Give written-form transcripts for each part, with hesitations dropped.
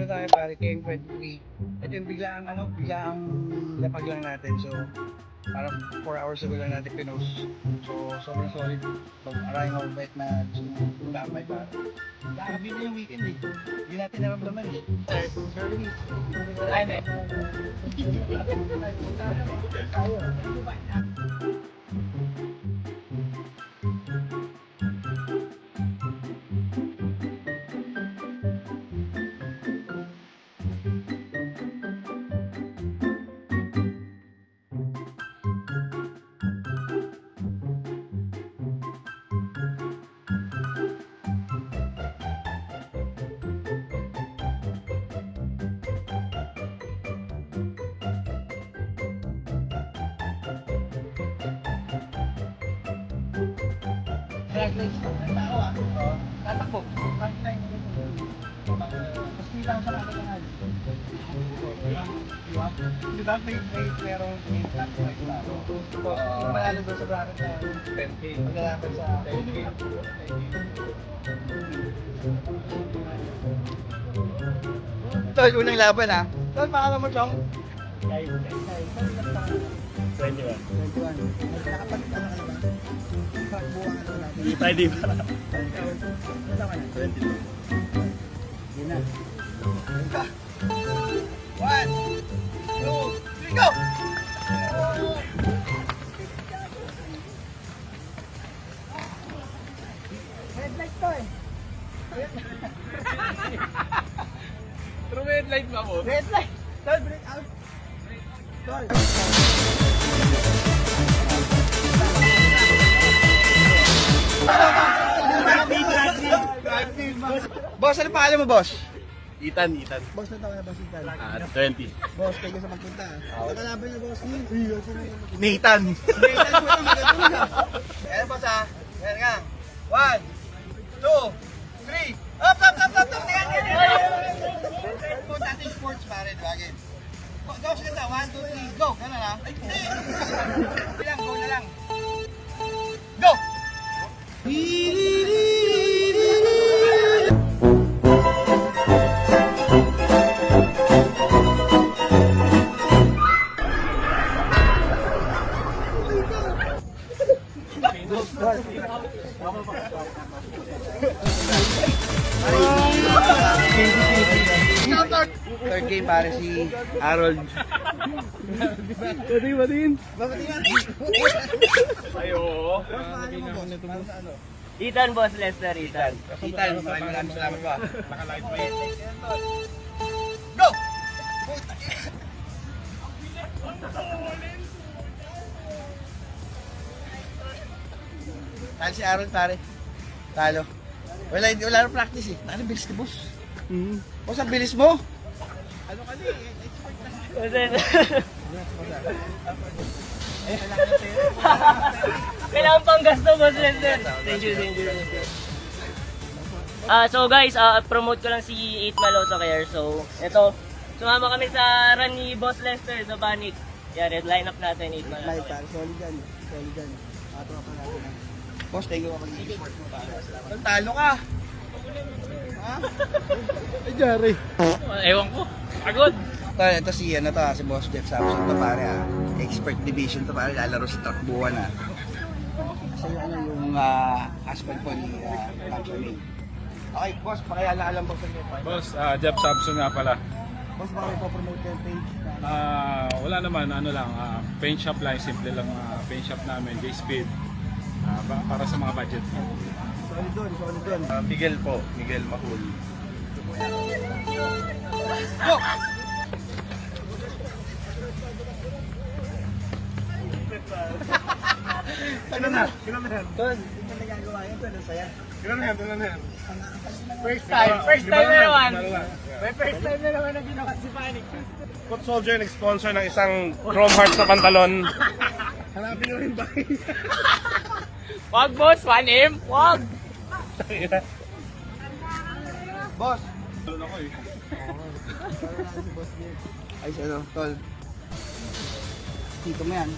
ano tayo pare, kaya pwede we. At yun, biglang lapag lang natin. So, parang 4 hours ago lang natin pinost. So, sobrang solid. Maraming mababait na tumambay para. Nakakabili na yung weekend eh. Hindi natin naramdaman eh. Sir Lee. Ay, ne. Tayo. Flashlight. Tao ah. Tatakbo. Flashlight. Mas bilang sa mga kanal. Di ba? May merong impact na ito. Malalo ba sa bracket na 10K? Maglalaban sa 10K. Tol, unang laban ah. Tol, pakala mo siyang? Kay. 21. Nakapagod ka na ba? Buwang ano natin. Hindi tayo di ba? Wala ka na. 22. Yun na. Yun ka. 1, 2, 3, go! Red light to eh. True red light ba mo? Red light. Tol, break out. Tol. Boss, ano pangalan mo, boss? Ethan. Boss, na tawa na boss Ethan. 20. Boss, kayo sa pagpunta. Nakalaban niya, boss. Nathan. Nathan po yung magandun na. Ayan, boss ha. Ayan nga. 1, 2, 3. Up! Tingnan. Punta natin sports pare, bagay. Go, sige na. 1, 2, 3, go. Gano'n ha? Ay, hindi. Bilang, go na lang. Go! Third game pare si Harold. Batiin. Bakit yan? Ayo. Ethan, boss Lester, Ethan. Ethan, maraming salamat pa. Naka-live pa yun. Go! Talo si Aaron pare. Talo. Wala na practice eh. Bilis ni boss. Boss, ang bilis mo. Ano ka ni? Kailangan pang gasto, boss Lester. Thank you. So guys, promote ko lang si 8 Malo sa Care. So, ito, sumama kami sa run ni Boss Lester sa Banik. Yan, red lineup natin, 8 Malo. Live pare, solid yan. Tropa natin. Boss, thank you ako mag-support mo pare. Talo ka. Ha? Ay, Jari. Ewan ko. Agod. Ito si Boss Jeff Samson to pare ah. Expert division to pare, lalaro sa takbuhan ah. Kasi yung husband po ni Maxwell. Okay, boss, pakialam po sa inyo. Boss, Jeff Samson nga pala. Boss, baka ipopromote yung page na Wala naman, ano lang, paint shop lang, simple lang paint shop namin, J-Speed. Para sa mga budget. solid doon. Miguel po, Miguel Mahul. Go! Kailan na yan? Doon, hindi ka nagagawa yun, doon ang saya. Kailan na yan? First time na naman. May first time na naman na ginawa si Panic. Foot Soldier nag-sponsor ng isang Chrome Hearts na pantalon. Hanapin nyo rin ba? Wag boss, 1M, wag. Boss! Tulun ako eh. Ay, ano, tol. Dito mo yan.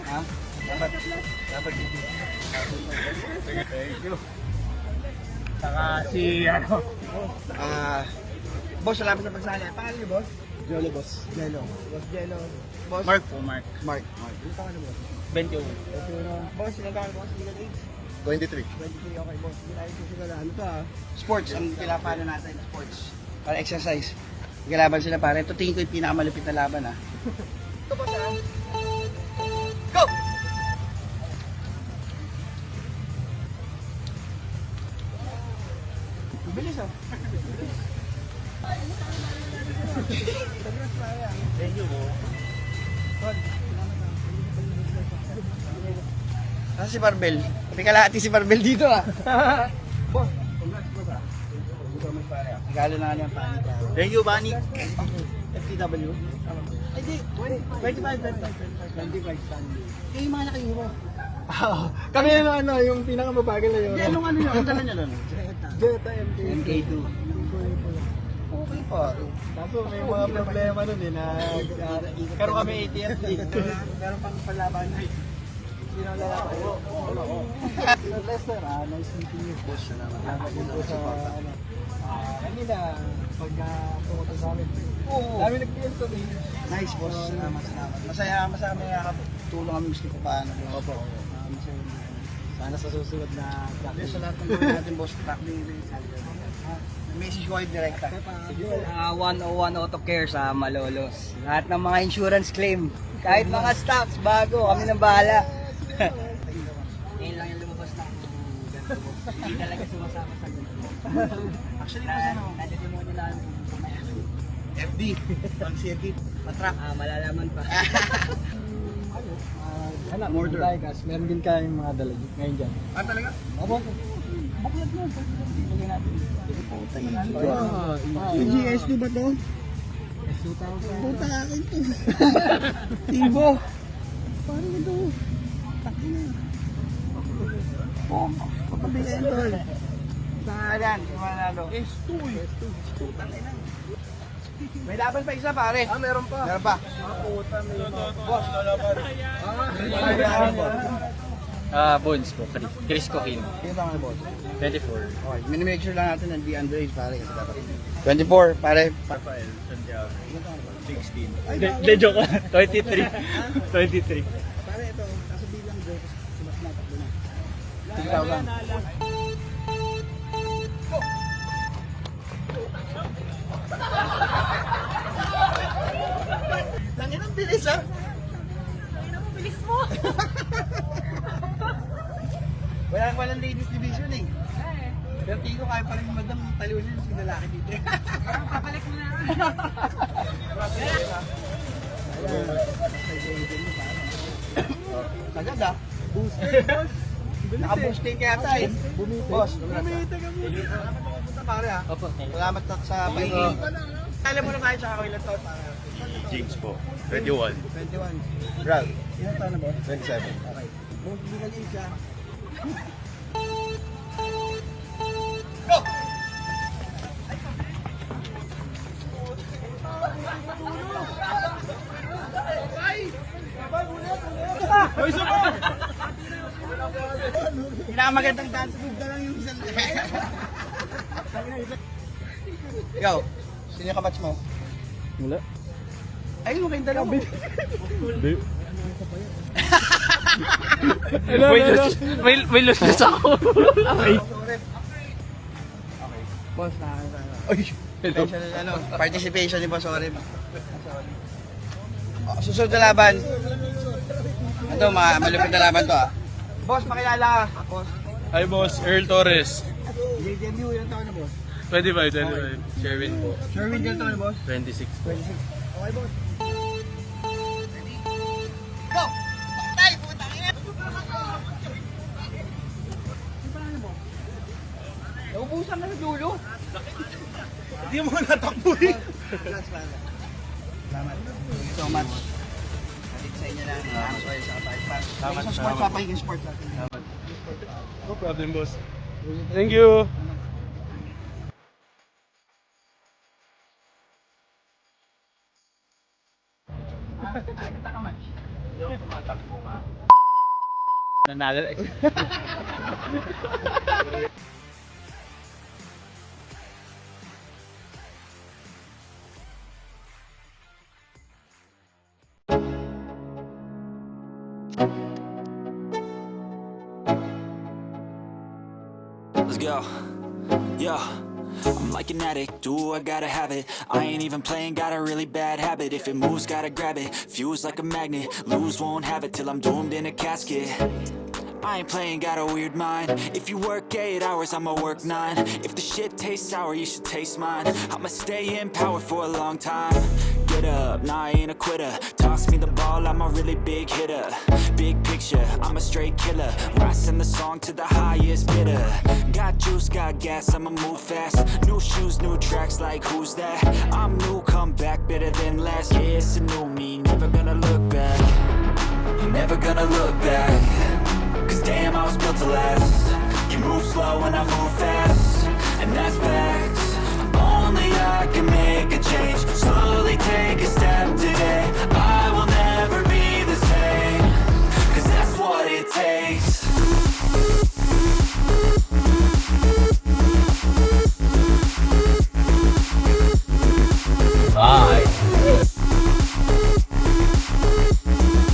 Ha? Dapat dito. Thank you. Saka si ano? Boss, salamat sa pagsali. Pangalan niyo, boss? Jolo boss. Jello. Boss Jello. Boss? Mark po, Mark. Mark. Ilan taon na, boss? 21. Boss, ilan taon na, boss? Legal age? 23. 23, okay, boss. Hindi tayo susunod. Ano to, ah? Sports, ang pinapalo natin, sports. Para exercise. Galaban sila, pare. Ito tingin ko yung pinakamalupit na laban, ah. Ito, boss, ah. Go! Bilis, ah. Thank you po. Saan si Barbel? Pati kalahati si Barbel dito, ah. Boss, congrats, boss, ah. Regalo na nga yung panik, ah. Thank you, Bunny. FTW? Ay, di. 25 Sunday. Eh, yung mga nakihiro. Kami yung pinakamabagal na yun. Hindi, anong ano yun? Ang dala niya doon? Jetta MK. MK2. Okay po. Kaso may mga problema nun na pero kami ATS din. Meron pang palaban. Sino ang lalaki? Sir Lester, nice meeting you. Boss, salamat. Salamat din po sa kanina pag pumunta sa amin. Oo. Dami nag-PM sa amin. Nice, boss. Salamat. Masaya tulong kami gusto ko paano. Opo. Masaya. Sana sa susunod na Sa lahat ng gawin natin, boss, track ni message ko kayo direkta. 101 Auto Care sa Malolos. Lahat ng mga insurance claim, kahit mga stocks, bago, kami nang bahala. Ngayon lang yung lumabas ng ganito. Hindi talaga sumasama sa ganito. Actually, boss, ano? Nadidemonyo lang. FD. Ang circuit. Matrack. Malalaman pa. Anak, Order. Digas, meron din kayong mga dala ngayon dyan. Ah, talaga? Opo. Buklat mo. Bigyan natin. Yung GS2 ba to? S2000. Puta akin to. Tibo. Parang ito. Taki na. Oh, kapabilin tol. Saan? Manalo. S2. Tangina. May laban pa isa pare. Ah, meron pa. Meron pa. Puta, may mga Boss. Bones po. Chris Coquin. Sino pa nga boss? 24. Okay, minimake sure lang natin na di underage pare kasi dapat. 24 pare. Rafael Santiago. 16. De joke lang. 23. 23. Pare ito, kaso bilang joke, sumas na takbo na. 6,000. Langin ang bilis ah. Bilis mo! Walang ladies division eh. Pero tingin ko kaya pa rin madam talunin yung lalaki dito. Papalik mo na. Agad ah. Boosted boss. Naka-boosted kaya tayo. Boss, bumita ka mo. Salamat ako punta pare ah. Opo. Salamat sa paingin. Alam mo na tayo sa kawilang taon para. James po. 21. 21. Ralph, Ilan taon na boss? 27. Okay. Boss, legal age ah. Go! Pinakamagandang dance move na lang yung isang. Yo, sino yung kabatch mo? Wala. Ayun mo kayong dalawa. May lunas ako. Okay. Boss, nakakita. Ay, special ano, participation ni Boss Orem. Susunod na laban. Ito, malupit na laban to ah. Boss, makilala ka. Boss. Hi boss, Earl Torres. JDMU, ilang taon na boss? 25. Sherwin po. Sherwin, ilang taon na boss? 26 po. 26. Okay, boss. Go! Patay, putang ina! Naubusan na sa dulo. Hindi mo natakbo eh. Salamat. Thank you so much. Balik sa inyo lang. Salamat kayo sa kapag-pas. Salamat, Sa sports, salamat. papahingin sports natin. No problem boss. Thank you. Nanalo. Let's go. Yo, I'm like an addict, do I gotta have it. I ain't even playing, got a really bad habit. If it moves, gotta grab it, fuse like a magnet. Lose, won't have it till I'm doomed in a casket. I ain't playing, got a weird mind. If you work 8 hours, I'ma work 9. If the shit tastes sour, you should taste mine. I'ma stay in power for a long time. Get up, nah, I ain't a quitter. Toss me the ball, I'm a really big hitter. Big picture, I'm a straight killer. Rising the song to the highest bidder. Got juice, got gas, I'ma move fast. New shoes, new tracks, like who's that? I'm new, come back, better than last. Yeah, it's a new me, never gonna look back. Never gonna look back. Cause damn, I was built to last. You move slow and I move